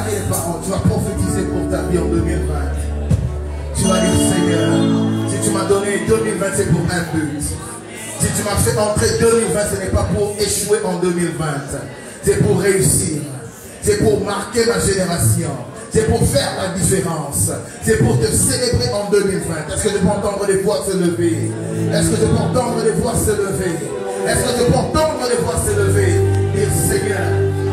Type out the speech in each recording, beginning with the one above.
déclarer les paroles, tu vas prophétiser pour ta vie en 2020. Tu vas dire, Seigneur, si tu m'as donné 2020, c'est pour un but. Si tu m'as fait entrer 2020, ce n'est pas pour échouer en 2020. C'est pour réussir. C'est pour marquer ma génération. C'est pour faire la différence. C'est pour te célébrer en 2020. Est-ce que je peux entendre les voix se lever? Est-ce que je peux entendre les voix se lever? Est-ce que je peux entendre les voix se lever? Dire, Seigneur,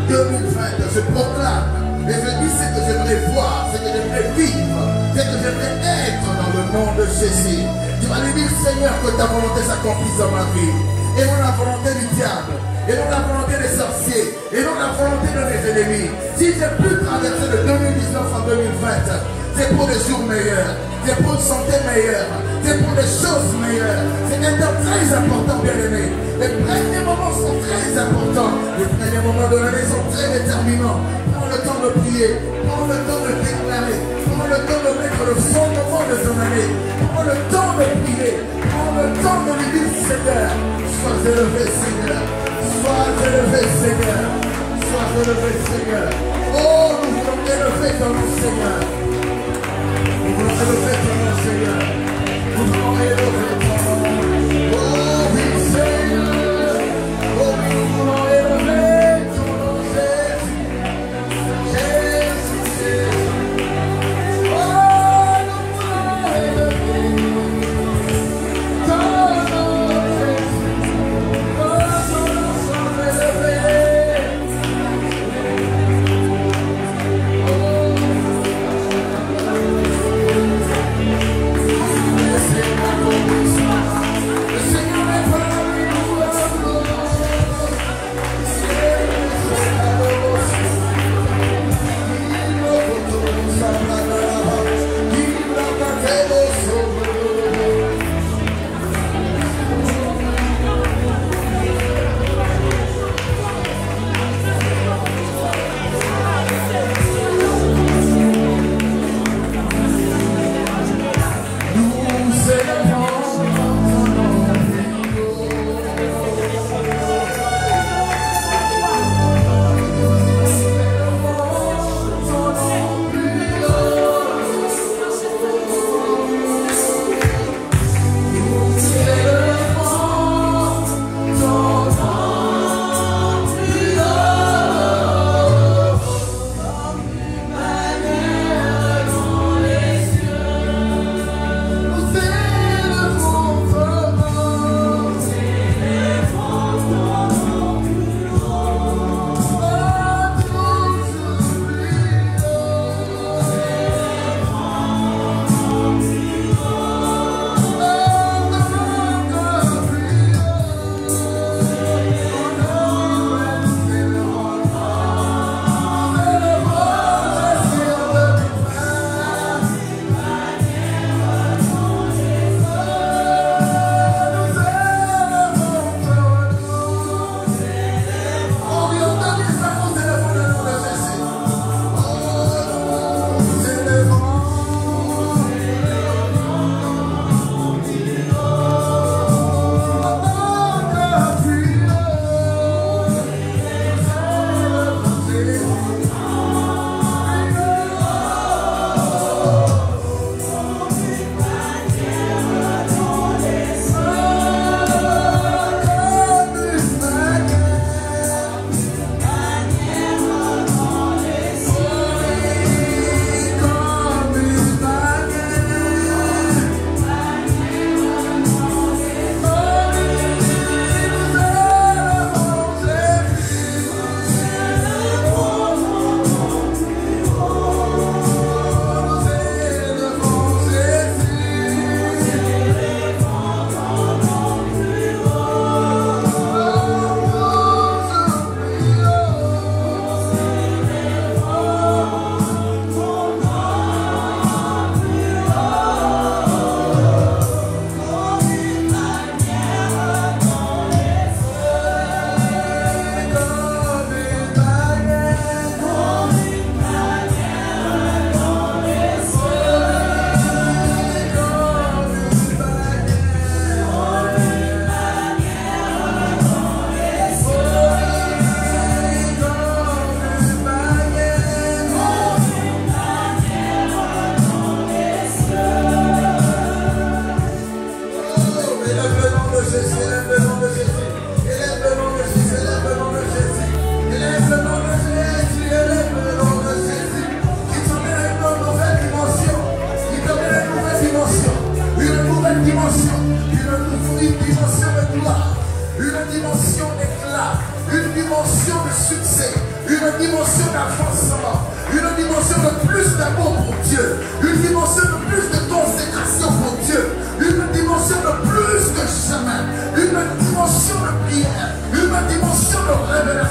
2020, je proclame. Et je dis ce que j'aimerais voir, ce que j'aimerais vivre, ce que j'aimerais être dans le nom de Jésus. Tu vas lui dire, Seigneur, que ta volonté s'accomplisse dans ma vie. Et non la volonté du diable. Et non la volonté des sorciers. Et non la volonté de mes ennemis. Si j'ai pu traverser de 2019 en 2020, c'est pour des jours meilleurs. C'est pour une santé meilleure. C'est pour des choses meilleures. C'est un temps très important, bien aimé. Les premiers moments sont très importants. Les premiers moments de l'année sont très déterminants. Prends le temps de prier. Prends le temps de déclarer. Prends le temps de mettre le fondement de ton année. Prends le temps de prier. Prends le temps de lui dire, Seigneur, sois élevé, Seigneur. Sois élevé, Seigneur. Sois élevé, Seigneur. Oh, nous voulons élever ton nom, Seigneur. Nous voulons élever ton nom, Seigneur. Nous voulons élever ton nom. Oh, oui, Seigneur. Oh, oui, nous voulons élever ton nom, Jésus. Jésus, Jésus. Oh, nous voulons élever ton nom, Jésus. Oh, ton nom sont élevés.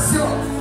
dimension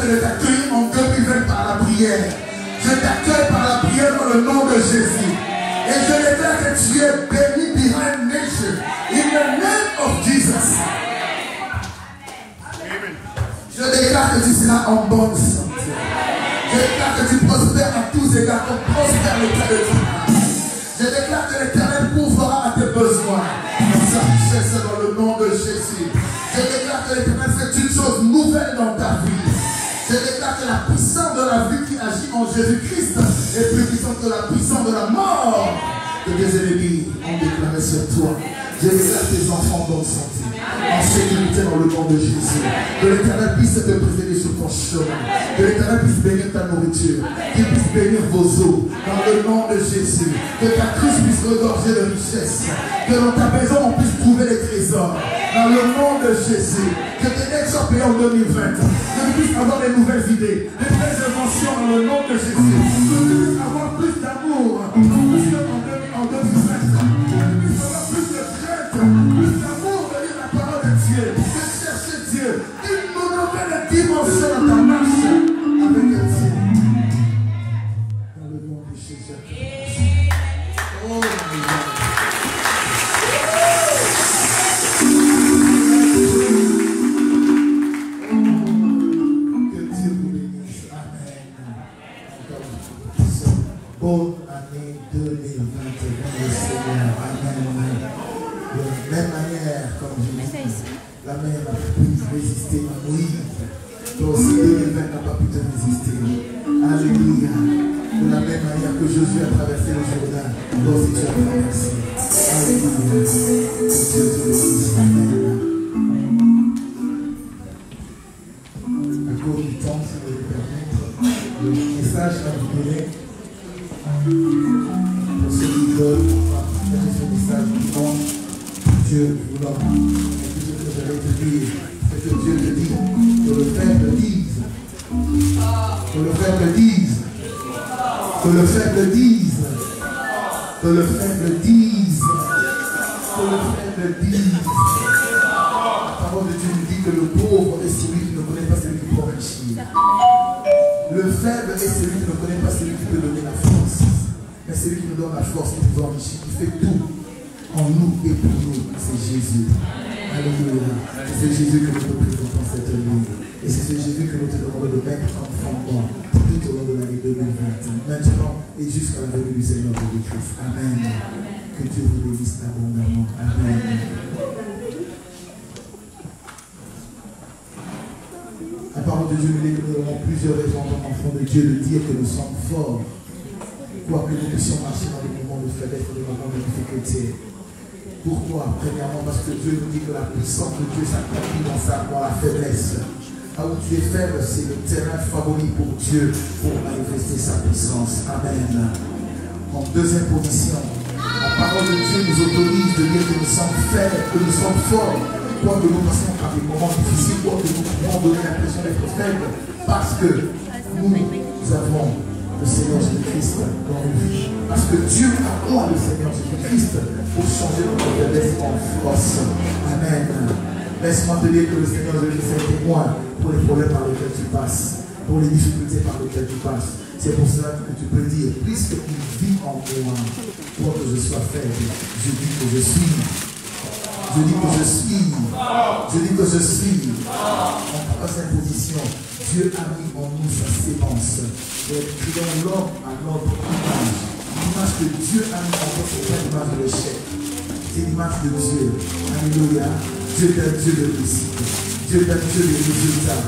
de t'accueillir en 2020 par la prière. Je t'accueille par la prière dans le nom de Jésus. Et je déclare que tu es béni behind nation. In the name of Jesus. Je déclare que tu seras en bonne santé. Je déclare que tu prospères à tous égards, comme prospère le Père de toi. Je déclare que l'Éternel pourvoira à tes besoins. Dans sa richesse dans le nom de Jésus. Je déclare que l'Éternel fait une chose nouvelle dans ta vie. Je déclare que la puissance de la vie qui agit en Jésus-Christ est plus puissante que la puissance de la mort que des ennemis ont déclaré sur toi. Je déclare tes enfants en bonne santé, en sécurité dans le nom de Jésus. Que l'Éternel puisse te préserver sur ton chemin. Que l'Éternel puisse bénir ta nourriture. Qu'il puisse bénir vos eaux dans le nom de Jésus. Que ta cruche puisse regorger de richesses. Que dans ta maison on puisse trouver les trésors. Dans le nom de Jésus. Que tes dettes soient payées en 2020. Que tu puisses avoir des nouvelles idées, des nouvelles inventions dans le nom de Jésus. Que tu puisses avoir plus d'amour en 2020. Que tu puisses avoir plus de crainte, plus d'amour de lire la parole de Dieu, de chercher Dieu, une nouvelle dimension dans ta marche avec Dieu. Dans le nom de Jésus. Oh, bonne année 2021, le Seigneur. Amen. De la même manière, comme je l'ai dit, la mer n'a pu résister à Moïse. Toi aussi, 2020 n'a pas pu te résister. Alléluia. De la même manière que Josué a traversé le Jourdain, toi aussi tu as traversé. Alléluia. Que Dieu te bénisse. Amen. À cause du temps, si vous le permettre, le message à vous donner. Pour ceux qui veulent partager ce message du monde, Dieu vous l'envoie. Et tout ce que j'allais te dire, c'est que Dieu te dit, que le faible dise, que le faible dise, que le faible dise, que le faible dise, que le faible dise. La parole de Dieu nous dit que le pauvre est celui qui ne connaît pas celui qui peut enrichir. Le faible est celui qui ne connaît pas celui qui peut donner la force. Mais celui qui nous donne la force, qui nous enrichit, qui fait tout en nous et pour nous, c'est Jésus. Alléluia. C'est Jésus que nous te présentons cette nuit. Et c'est ce Jésus que nous te demandons de mettre en fondement tout au long de l'année 2020. Maintenant et jusqu'à la venue du Seigneur Jésus-Christ. Amen. Que Dieu vous bénisse abondamment. Amen. La parole de Dieu nous dit que nous avons plusieurs raisons en tant qu'enfants de Dieu de dire que nous sommes forts. Quoique nous puissions marcher dans les moments de faiblesse, dans les moments de difficulté. Pourquoi? Premièrement, parce que Dieu nous dit que la puissance de Dieu s'accomplit dans la faiblesse. Là où tu es faible, c'est le terrain favori pour Dieu pour manifester sa puissance. Amen. En deuxième position, la parole de Dieu nous autorise de dire que nous sommes faibles, que nous sommes forts. Quoique nous passions par des moments difficiles, quoique nous pouvons donner l'impression d'être faibles, parce que nous avons le Seigneur Jésus-Christ dans nos vies. Parce que Dieu a moi le Seigneur Jésus-Christ pour changer notre faiblesse en force. Amen. Laisse-moi te dire que le Seigneur Jésus-Christ est témoin pour les problèmes par lesquels tu passes, pour les difficultés par lesquelles tu passes. C'est pour cela que tu peux dire, puisqu'il vit en moi, pour que je sois faible, je dis que je suis. Je dis que je suis. Je dis que je suis. En troisième position, Dieu a mis en nous sa sémence. Et créons l'homme à notre image. L'image que Dieu a mis en nous, c'est pas l'image de l'échec. C'est l'image de Dieu. Alléluia. Dieu est un Dieu de réussite. Dieu est un Dieu de résultats.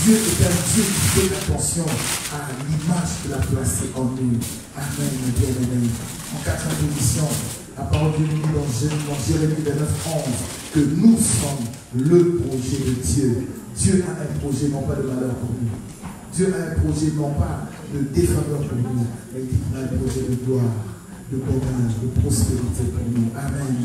Dieu est un Dieu qui fait attention à l'image qu'il a placée en nous. Amen. Bien-aimé. En quatrième position, la parole de Dieu nous dit dans Jérémie 9:11 que nous sommes le projet de Dieu. Dieu a un projet non pas de malheur pour nous. Dieu a un projet non pas de défaveur pour nous, mais il a un projet de gloire, de bonheur, de prospérité pour nous. Amen.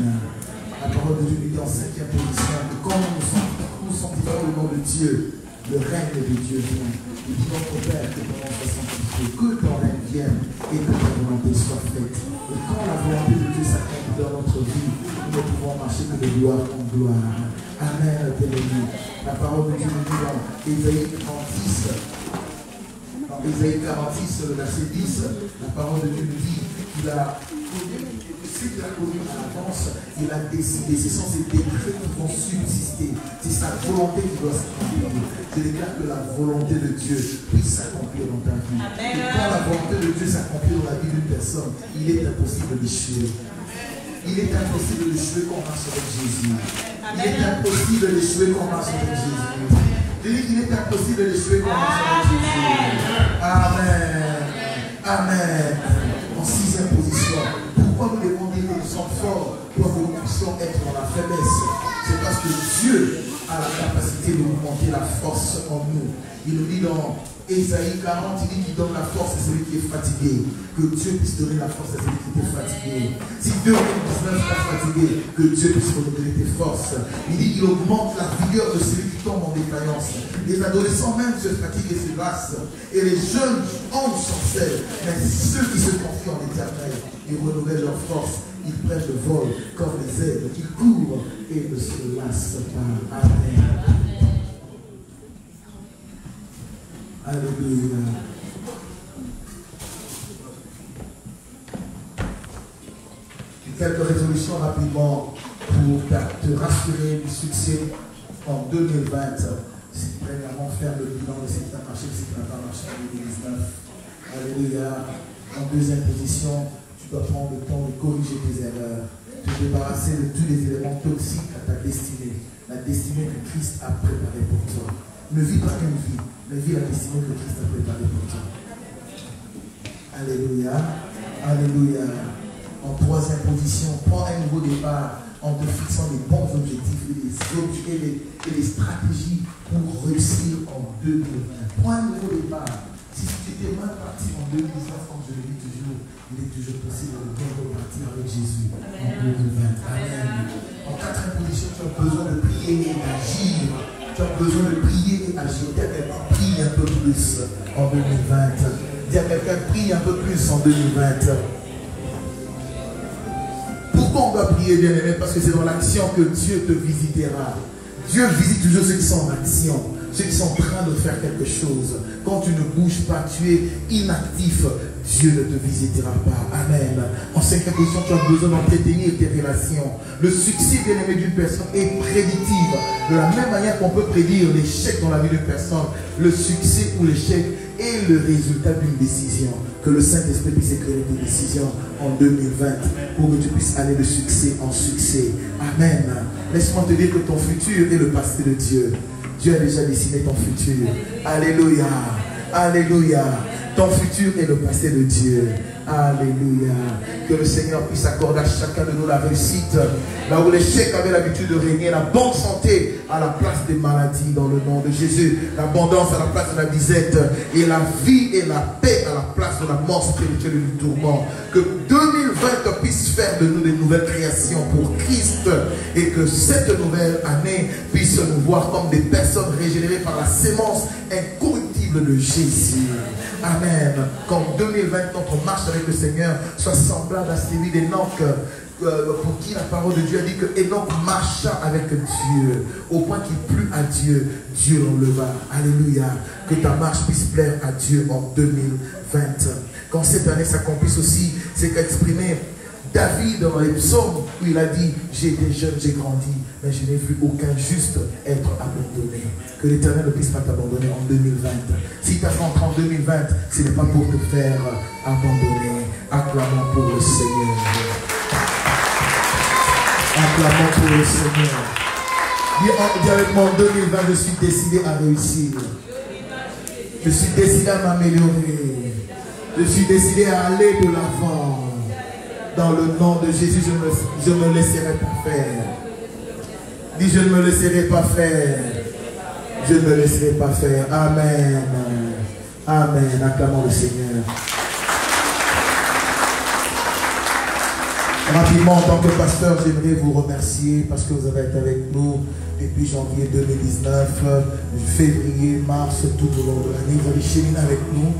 La parole de Dieu nous dit en cinquième position que quand nous sommes différents du nom de Dieu, le règne de Dieu vient. Il dit notre Père que ton nom soit sanctifié, que ton règne vienne et que ta volonté soit faite. Et quand la volonté de Dieu s'accomplit dans notre vie, nous ne pouvons marcher que de gloire en gloire. Amen, bien-aimé. La parole de Dieu nous dit dans Ésaïe 46, le verset 10, la parole de Dieu nous dit qu'il a connu à l'avance, il a décidé, ce sont ses décrets qui vont subsister, c'est sa volonté qui doit s'accomplir. Je déclare que la volonté de Dieu puisse s'accomplir dans ta vie. Et quand la volonté de Dieu s'accomplit dans la vie d'une personne, il est impossible d'échouer. Il est impossible d'échouer quand on marche avec Jésus. Il est impossible d'échouer quand on marche avec Jésus. Je dis qu'il est impossible d'échouer quand on marche avec Jésus. Amen. Amen. En sixième position. Pourquoi nous devons dire que nous sommes forts pour que nous puissions être dans la faiblesse? C'est parce que Dieu a la capacité de nous monter la force en nous. Il nous dit dans Ésaïe 40, il dit qu'il donne la force à celui qui est fatigué. Que Dieu puisse donner la force à celui qui est fatigué. Si 2019 est fatigué, que Dieu puisse renouveler tes forces. Il dit qu'il augmente la vigueur de celui qui tombe en défaillance. Les adolescents même se fatiguent et se lassent. Et les jeunes ont du chancel. Mais ceux qui se confient en l'éternel, ils renouvellent leur force. Ils prennent le vol comme les aigles. Ils courent et ne se lassent pas. Amen. Alléluia. Quelques résolutions rapidement pour te rassurer du succès en 2020. C'est premièrement faire le bilan de ce qui a marché, ce qui n'a pas marché en 2019. Alléluia. En deuxième position, tu dois prendre le temps de corriger tes erreurs, te débarrasser de tous les éléments toxiques à ta destinée, la destinée que Christ a préparée pour toi. Ne vis pas une vie, mais vis la destinée que Christ a préparée pour toi. Alléluia. Alléluia. En troisième position, prends un nouveau départ en te fixant les bons objectifs et les stratégies pour réussir en 2020. Prends un nouveau départ. Si tu étais mal parti en 2019, comme je le dis toujours, il est toujours possible de bien repartir avec Jésus en 2020. Amen. En quatrième position, tu as besoin de prier et d'agir. Tu as besoin de prier et agir. Prie un peu plus en 2020. Dis à quelqu'un, prie un peu plus en 2020. Pourquoi on doit prier, bien-aimé? Parce que c'est dans l'action que Dieu te visitera. Dieu visite toujours ceux qui sont en action, ceux qui sont en train de faire quelque chose. Quand tu ne bouges pas, tu es inactif, Dieu ne te visitera pas. Amen. En cinquième position, tu as besoin d'entretenir tes relations. Le succès, bien-aimé, d'une personne est prédictive. De la même manière qu'on peut prédire l'échec dans la vie d'une personne, le succès ou l'échec est le résultat d'une décision. Que le Saint-Esprit puisse éclairer tes décisions en 2020 pour que tu puisses aller de succès en succès. Amen. Laisse-moi te dire que ton futur est le passé de Dieu. Dieu a déjà dessiné ton futur. Alléluia. Alléluia. Ton futur est le passé de Dieu. Alléluia. Que le Seigneur puisse accorder à chacun de nous la réussite. Là où l'échec avait l'habitude de régner, la bonne santé à la place des maladies dans le nom de Jésus. L'abondance à la place de la disette. Et la vie et la paix à la place de la mort spirituelle et du tourment. Que 2020 puisse faire de nous des nouvelles créations pour Christ. Et que cette nouvelle année puisse nous voir comme des personnes régénérées par la sémence incorruptible de Jésus. Amen. Qu'en 2020, quand on marche avec le Seigneur, soit semblable à celui d'Enoch, pour qui la parole de Dieu a dit que Enoch marcha avec Dieu, au point qu'il plut à Dieu, Dieu l'enleva. Alléluia. Que ta marche puisse plaire à Dieu en 2020. Quand cette année s'accomplisse aussi, c'est qu'exprimer David dans les psaumes où il a dit: j'ai été jeune, j'ai grandi, mais je n'ai vu aucun juste être abandonné. Que l'Éternel ne puisse pas t'abandonner en 2020. Si tu as rentré en 2020, ce n'est pas pour te faire abandonner. Acclamons pour le Seigneur. Acclamons pour le Seigneur. Dis avec moi, en 2020, je suis décidé à réussir. Je suis décidé à m'améliorer. Je suis décidé à aller de l'avant. Dans le nom de Jésus, je ne me laisserai pas faire. Dis, je ne me laisserai pas faire. Je ne me laisserai pas faire. Amen. Amen. Acclamons le Seigneur. Rapidement, en tant que pasteur, j'aimerais vous remercier parce que vous avez été avec nous Et puis janvier 2019, février, mars, tout au long de l'année, vous avez cheminé avec nous.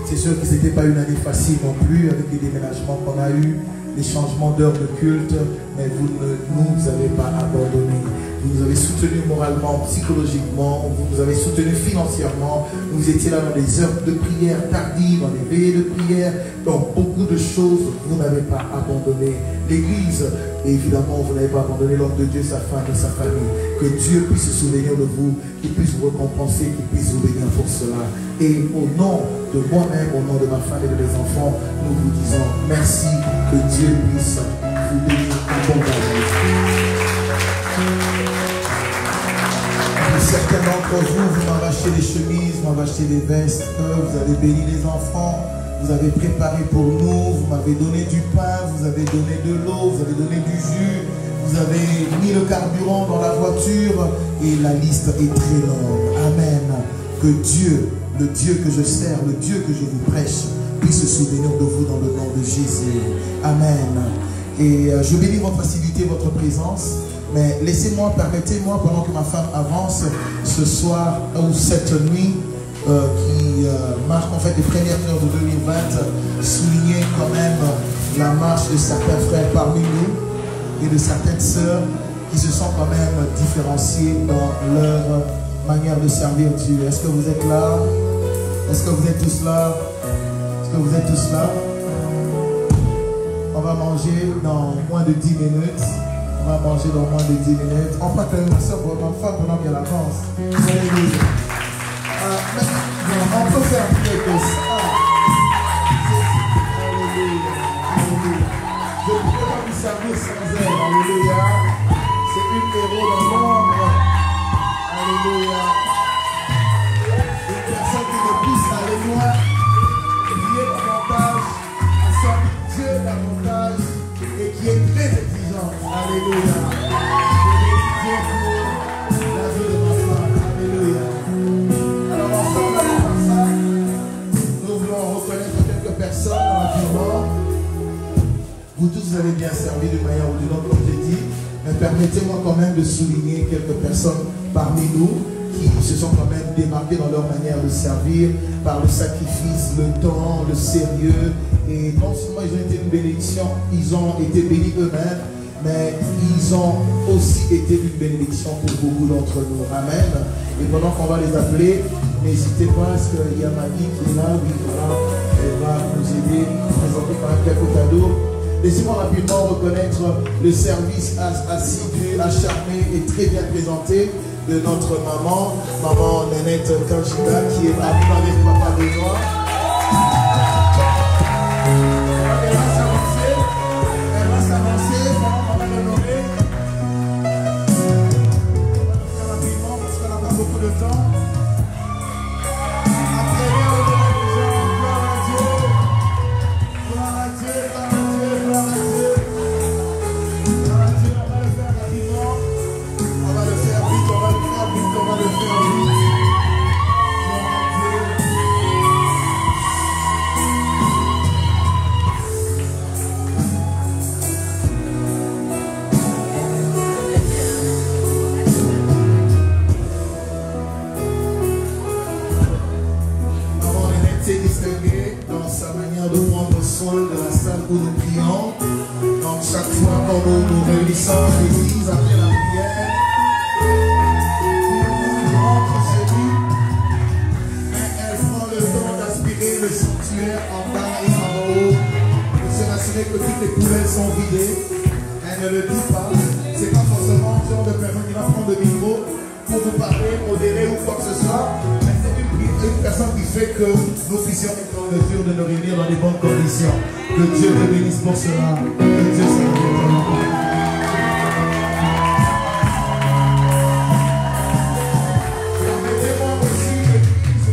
C'est sûr que ce n'était pas une année facile non plus, avec les déménagements qu'on a eus, les changements d'heures de culte, mais vous ne nous avez pas abandonnés. Vous nous avez soutenus moralement, psychologiquement, vous nous avez soutenus financièrement. Vous étiez là dans des heures de prière tardives, dans des veillées de prière, dans beaucoup de choses, vous n'avez pas abandonné l'Église. Et évidemment, vous n'avez pas abandonné l'homme de Dieu, sa femme et sa famille. Que Dieu puisse se souvenir de vous, qu'il puisse vous récompenser, qu'il puisse vous bénir pour cela. Et au nom de moi-même, au nom de ma femme et de mes enfants, nous vous disons merci, que Dieu puisse vous bénir abondamment. Certains d'entre vous, vous m'avez acheté des chemises, vous m'avez acheté des vestes, vous avez béni les enfants, vous avez préparé pour nous, vous m'avez donné du pain, vous avez donné de l'eau, vous avez donné du jus, vous avez mis le carburant dans la voiture et la liste est très longue. Amen. Que Dieu, le Dieu que je sers, le Dieu que je vous prêche, puisse se souvenir de vous dans le nom de Jésus. Amen. Et je bénis votre facilité, votre présence. Mais laissez-moi, permettez-moi, pendant que ma femme avance, ce soir ou cette nuit, qui marque en fait les premières heures de 2020, souligner quand même la marche de certains frères parmi nous et de certaines sœurs qui se sont quand même différenciés dans leur manière de servir Dieu. Est-ce que vous êtes là? Est-ce que vous êtes tous là? Est-ce que vous êtes tous là? On va manger dans moins de 10 minutes. On va manger dans moins de 10 minutes. On va quand même ma soeur, ma femme pendant qu'elle avance. Alléluia. On peut faire mieux que ça. Alléluia. Alléluia. Je ne peux pas vous servir sans elle. Alléluia. C'est une héros dans l'ombre. Alléluia. Une personne qui me pousse à aller loin, prier davantage, à servir Dieu davantage et qui est très exigeante. Alléluia. Je bénis Dieu pour la vie de ma femme. Alléluia. Alors ensemble avec ma femme, nous voulons reconnaître quelques personnes dans la vie. Vous tous vous avez bien servi d'une manière ou d'une autre, comme j'ai dit. Mais permettez-moi quand même de souligner quelques personnes parmi nous qui se sont quand même démarquées dans leur manière de servir par le sacrifice, le temps, le sérieux. Et non seulement ils ont été une bénédiction, ils ont été bénis eux-mêmes, mais ils ont aussi été une bénédiction pour beaucoup d'entre nous. Amen. Et pendant qu'on va les appeler, n'hésitez pas, parce qu'il y a Maggie qui est là, oui, voilà, elle va nous aider, présenter quand même quelques cadeaux. Laissez-moi rapidement reconnaître le service assidu, acharné et très bien présenté de notre maman, maman Nénette Kanchita, qui est avec papa Benoît. Elle va s'avancer pendant qu'on va l'honorer. On va le faire rapidement parce qu'on n'a pas beaucoup de temps. De la salle où nous prions. Donc chaque fois quand nous nous réunissons à l'église après la prière, on rentre chez lui, elle prend le temps d'aspirer le sanctuaire en bas et en haut pour se rassurer que toutes les poubelles sont vidées. Elle ne le dit pas. C'est pas forcément le genre de personne qui va prendre le micro pour vous parler, modérer ou quoi que ce soit. Mais c'est une personne qui fait que nous puissions être en mesure de nous réunir dans les bonnes conditions. Que Dieu te bénisse pour cela. Que Dieu s'en Permettez-moi aussi, l'Église,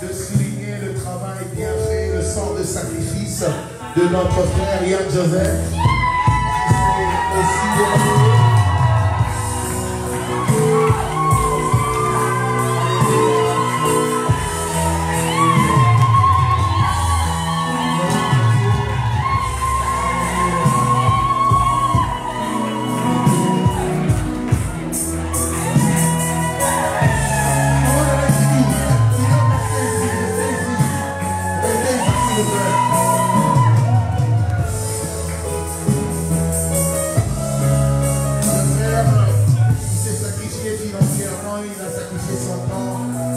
de souligner le travail bien fait, le sang de sacrifice de notre frère Yann Joseph, qui s'est aussi dévoué.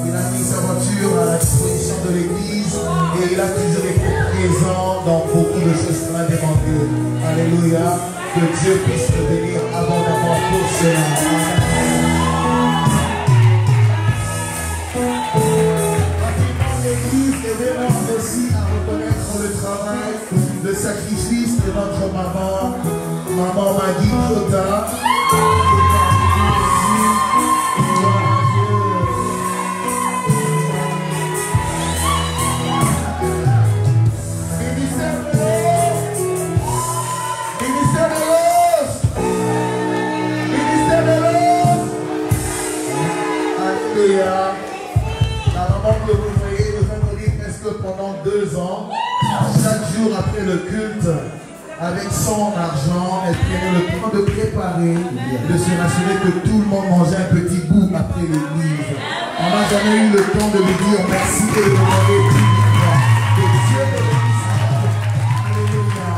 il a mis sa voiture à la disposition de l'église et il a toujours été présent dans beaucoup de choses qu'on a demandé. Alléluia. Que Dieu puisse te bénir abondamment pour cela. L'église est vraiment aussi à reconnaître le travail, le sacrifice de notre maman, maman Maggie Jota. La maman que vous voyez nous a dit presque pendant 2 ans, chaque jour après le culte, avec son argent, elle prenait le temps de préparer, de se rassurer que tout le monde mangeait un petit bout après l'église. On n'a jamais eu le temps de lui dire merci et de demander publiquement. Que Dieu le bénisse. Alléluia.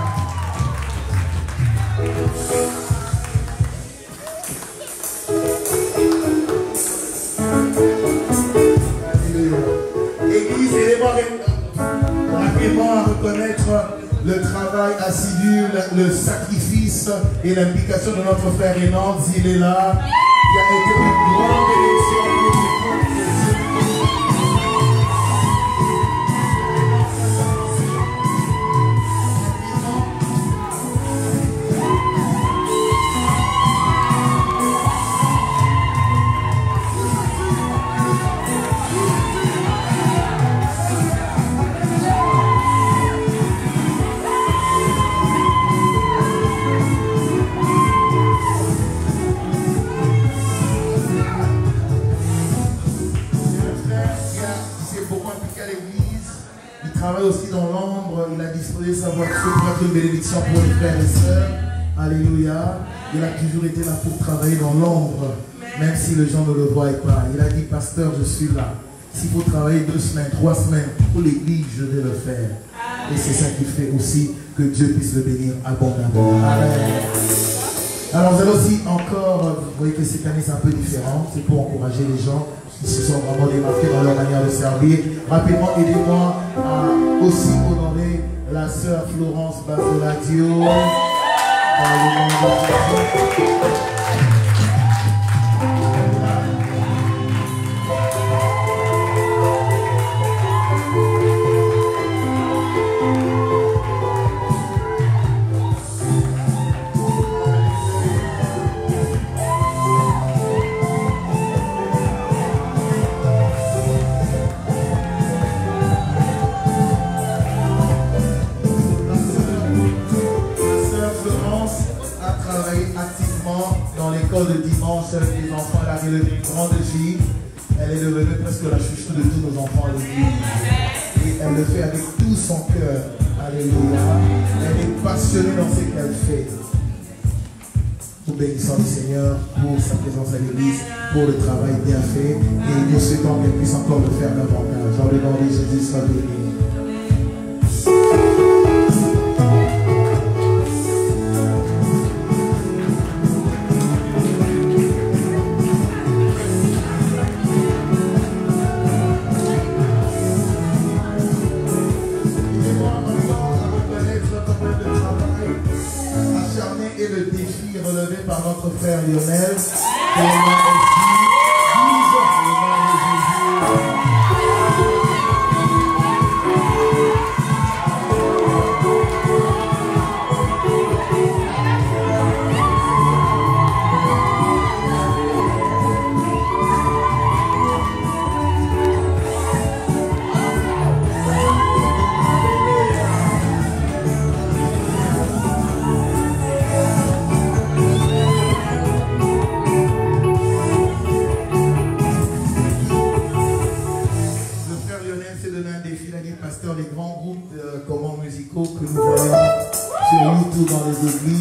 Église, aidez-moi rapidement à reconnaître le travail assidu, le sacrifice et l'implication de notre frère Hénan, il est là, qui a été une grande élection pour nous. Aussi dans l'ombre, il a disposé sa voiture pour être une bénédiction pour les frères et sœurs. Alléluia. Il a toujours été là pour travailler dans l'ombre, même si les gens ne le voient pas. Il a dit, pasteur, je suis là. S'il faut travailler 2 semaines, 3 semaines pour l'église, je vais le faire. Et c'est ça qui fait aussi que Dieu puisse le bénir abondamment. Amen. Alors vous allez aussi encore, vous voyez que cette année c'est un peu différent, c'est pour encourager les gens qui se sont vraiment démarqués dans leur manière de servir. Rapidement, aidez-moi à aussi honorer la sœur Florence Bazoladio. Dans le nom de Jésus. De dimanche avec les enfants, elle a relevé une grande fille. Elle est devenue presque la chouchou de tous nos enfants à l'église. Et elle le fait avec tout son cœur. Alléluia. Elle est passionnée dans ce qu'elle fait. Nous bénissons le Seigneur pour sa présence à l'église, pour le travail bien fait. Et nous souhaitons qu'elle puisse encore le faire davantage. Dans le nom de Jésus, soit béni. Frère Lionel,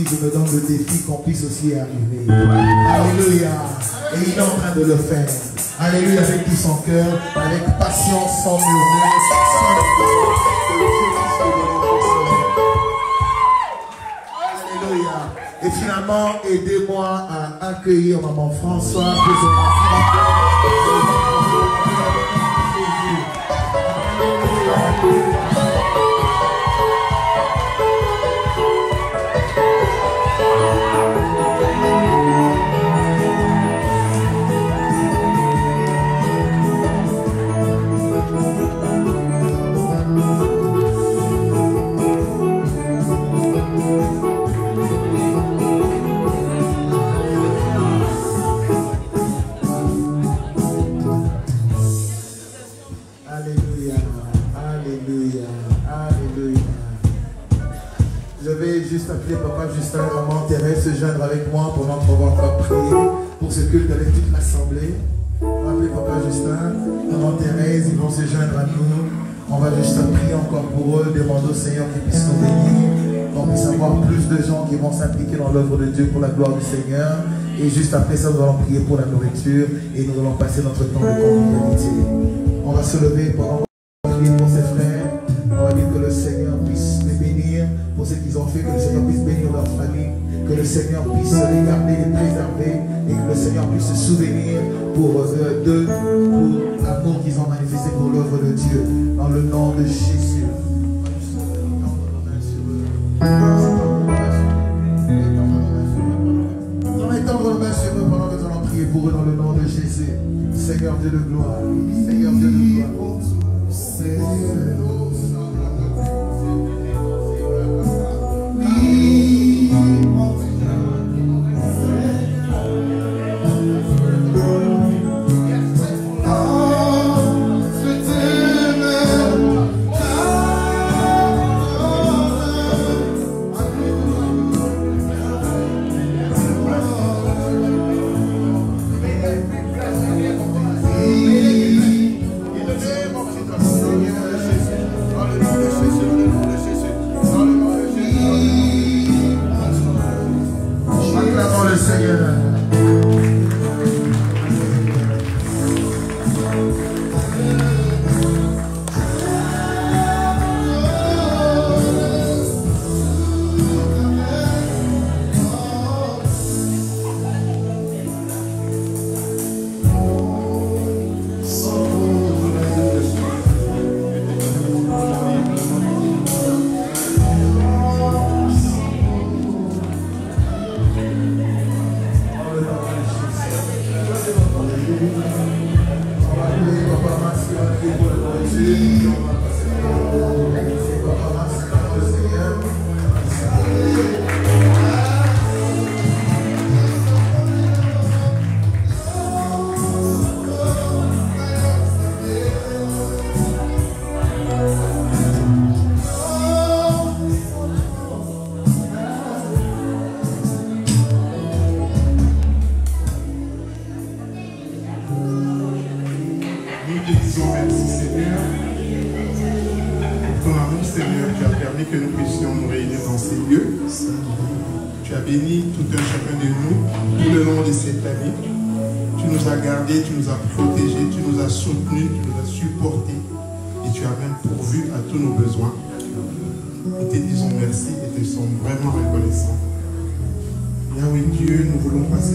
je me donne le défi qu'on puisse aussi y arriver. Alléluia. Et il est en train de le faire. Alléluia, avec tout son cœur, avec passion, sans murmure, Alléluia. Et finalement, aidez-moi à accueillir maman François pour son enfant. juste appeler Papa Justin et Maman Thérèse se joindre avec moi pendant qu'on va encore prier pour ce culte avec toute l'assemblée. On va appeler Papa Justin, Maman Thérèse, ils vont se joindre à nous. On va juste prier encore pour eux, demander au Seigneur qu'il puisse nous bénir, qu'on puisse avoir plus de gens qui vont s'impliquer dans l'œuvre de Dieu pour la gloire du Seigneur. Et juste après ça, nous allons prier pour la nourriture et nous allons passer notre temps de convivialité. On va se lever pendant qu'on va prier pour ses frères. On va dire que le Seigneur puisse les bénir pour ce qu'ils ont fait, que le Seigneur puisse bénir leur famille, que le Seigneur puisse les garder, les préserver et que le Seigneur puisse se souvenir pour d'eux, pour l'amour qu'ils ont manifesté pour l'œuvre de Dieu. Dans le nom de Jésus. Pour eux dans le nom de Jésus. Seigneur Dieu de gloire. Seigneur Dieu de gloire.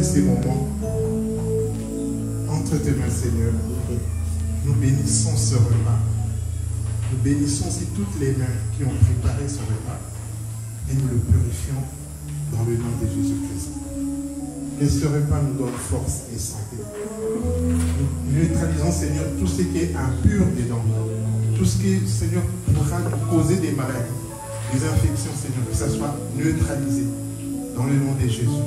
Ces moments entre tes mains, Seigneur. Nous bénissons ce repas. Nous bénissons aussi toutes les mains qui ont préparé ce repas et nous le purifions dans le nom de Jésus-Christ. Que ce repas nous donne force et santé. Nous neutralisons, Seigneur, tout ce qui est impur dedans. Tout ce qui, Seigneur, pourra nous causer des maladies, des infections, Seigneur, que ça soit neutralisé dans le nom de Jésus.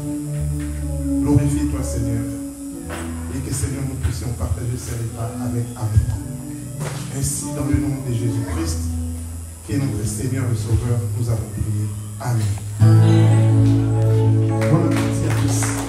Glorifie-toi, Seigneur, et que, Seigneur, nous puissions partager ce repas avec amour. Ainsi, dans le nom de Jésus-Christ, qui est notre Seigneur et Sauveur, nous avons prié. Amen. Bon appétit à tous.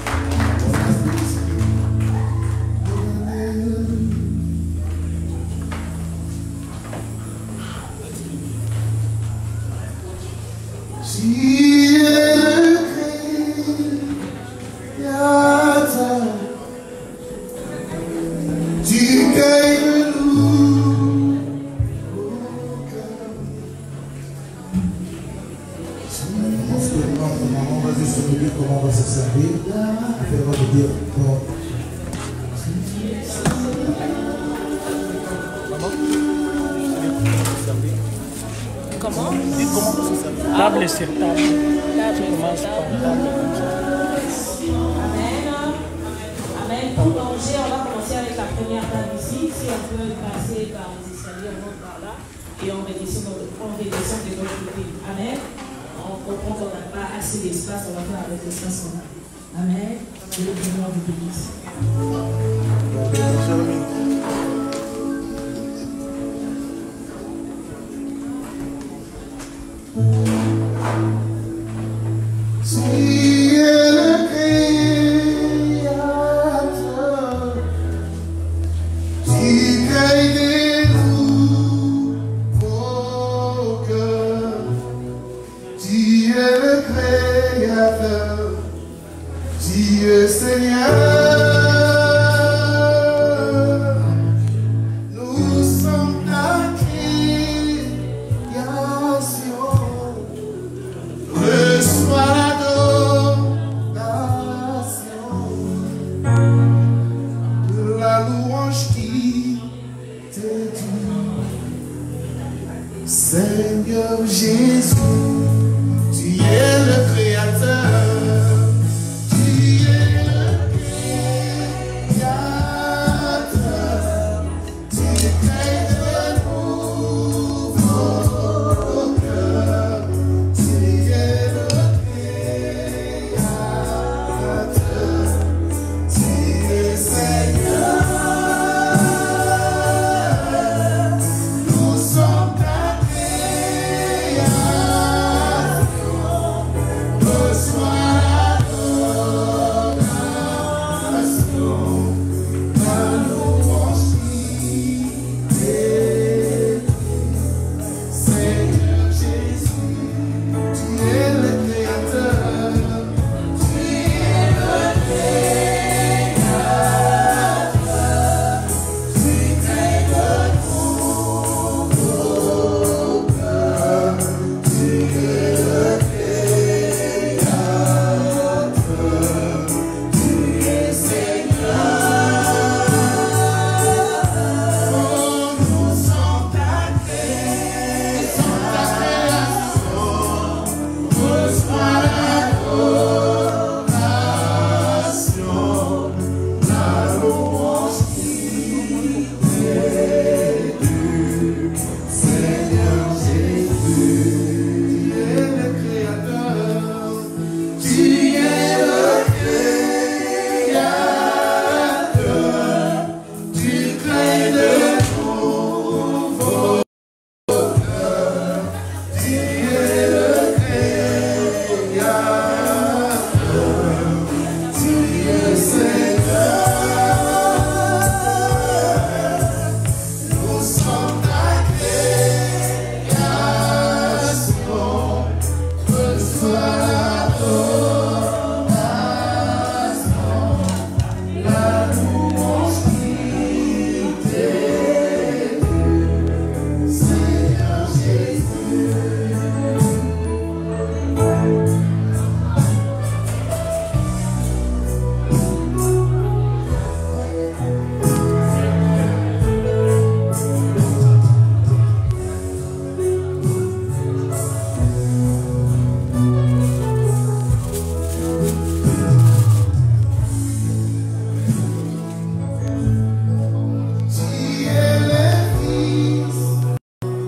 Seigneur Jésus, tu es le Créateur. Tu es le Créateur. Tu crées de nouveaux cœurs. Tu es le Créateur. Tu es Seigneur. Nous sommes ta création. Reçois l'adoration, la louange qui t'est Seigneur Jésus, tu es le Créateur. Tu es le Créateur. Tu crées de nouveaux cœurs. Tu es le Créateur. Tu es Seigneur. Nous sommes ta création. Reçois l'adoration, la louange qui t'est due. Seigneur Jésus, tu es le Créateur. Tu es le Créateur. Tu crées de nouveaux cœurs. Tu es le Créateur. Tu es Seigneur. Nous sommes ta création. Reçois l'adoration, la louange qui t'est due. Seigneur Jésus. Tu es le Fils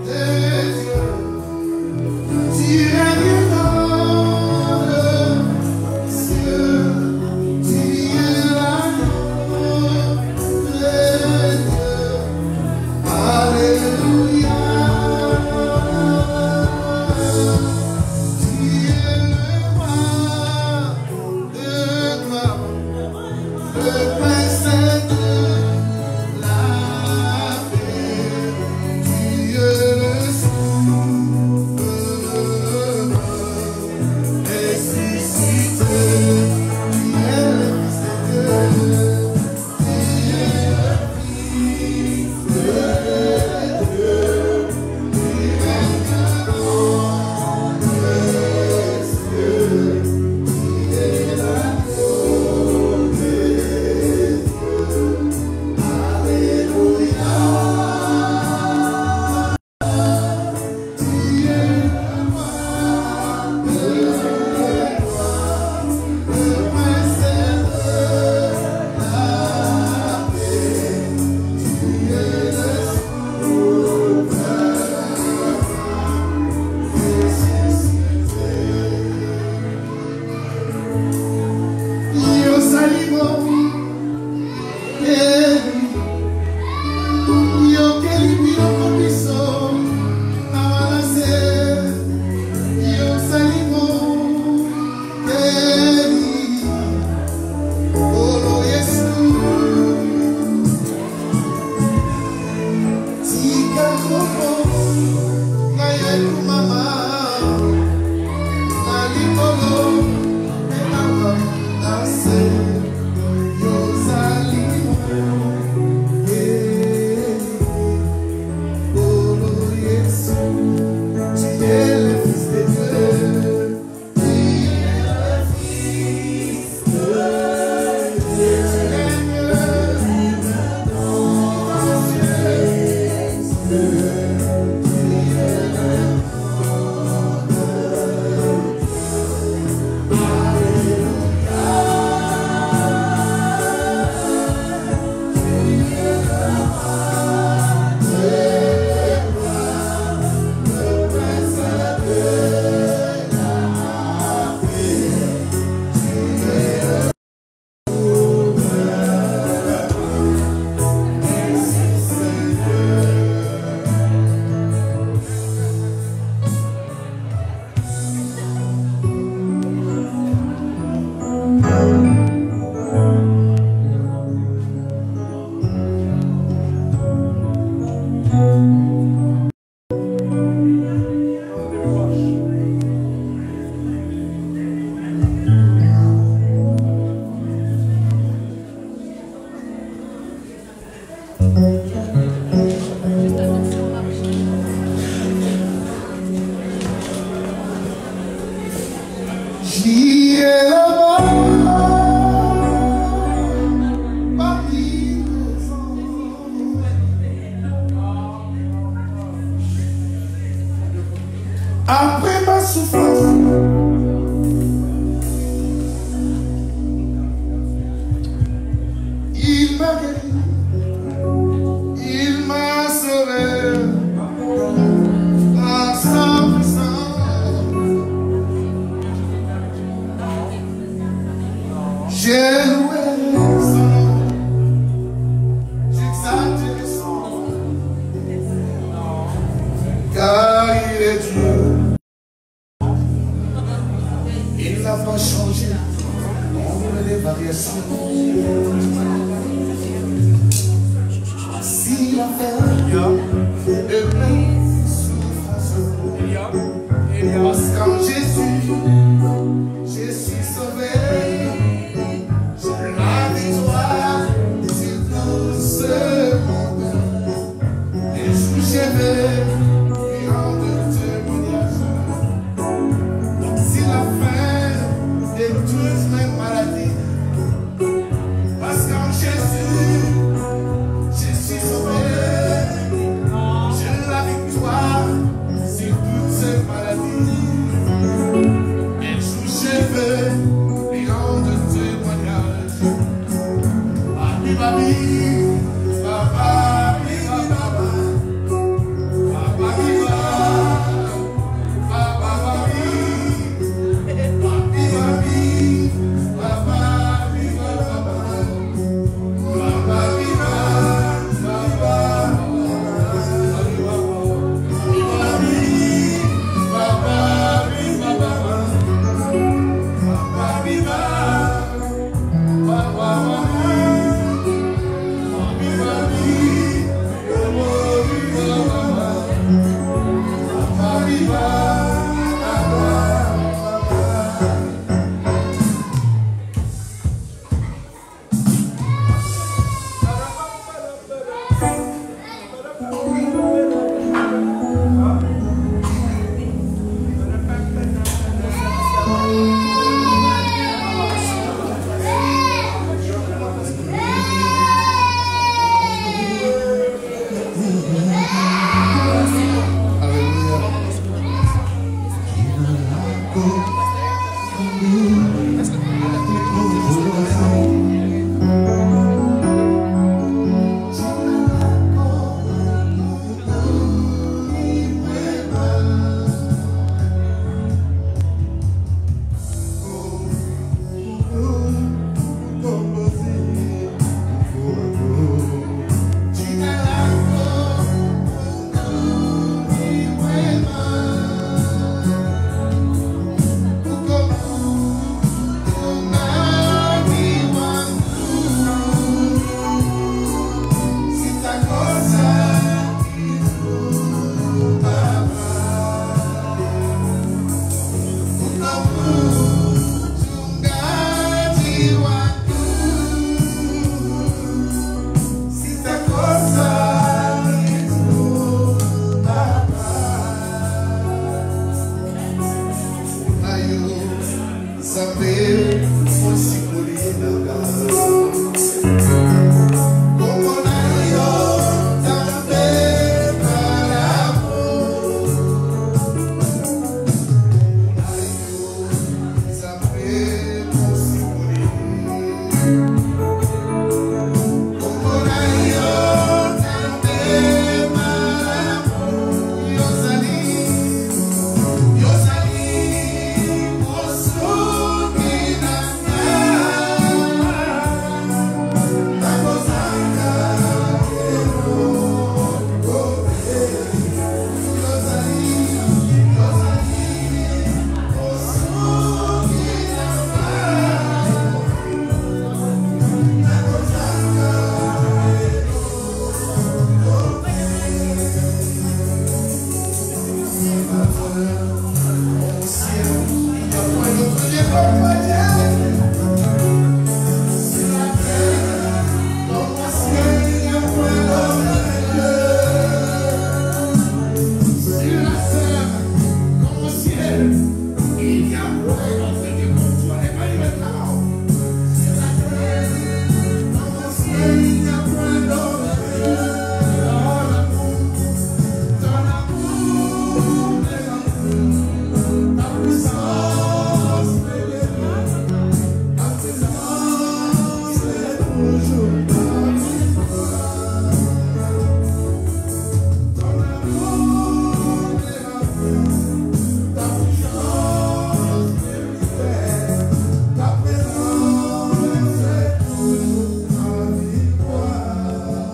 de Dieu. Tu règnes dans le ciel. Tu es l'agneau de Dieu. Alléluia. Tu es le roi de gloire, le prince de la paix. Tu es le souverain ressuscité. Tu es le Fils de Dieu. Tu es le Fils de Dieu. Tu règnes dans les cieux. Tu es l'agneau de Dieu. Alléluia. Tu es le roi de gloire, le prince de la paix. Tu es le Après ma souffrance, il m'a guéri, il m'a sauvé par sa puissance. J'ai loué son nom, j'exalté son nom, car il est Dieu. Il n'a pas changé, on les variations. S'il a fait de mes souffrances, parce qu'en Jésus